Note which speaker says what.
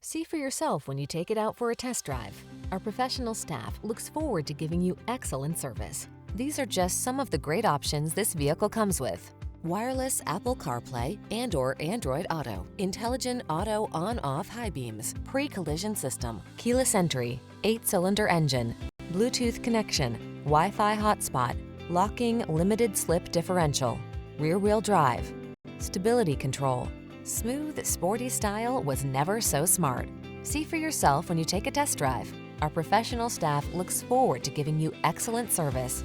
Speaker 1: See for yourself when you take it out for a test drive. Our professional staff looks forward to giving you excellent service. These are just some of the great options this vehicle comes with: wireless Apple CarPlay and/or Android Auto, intelligent auto on-off high beams, pre-collision system, keyless entry, 8-cylinder engine, Bluetooth connection, Wi-Fi hotspot, locking limited slip differential, rear-wheel drive, stability control. Smooth, sporty style was never so smart. See for yourself when you take a test drive. Our professional staff looks forward to giving you excellent service.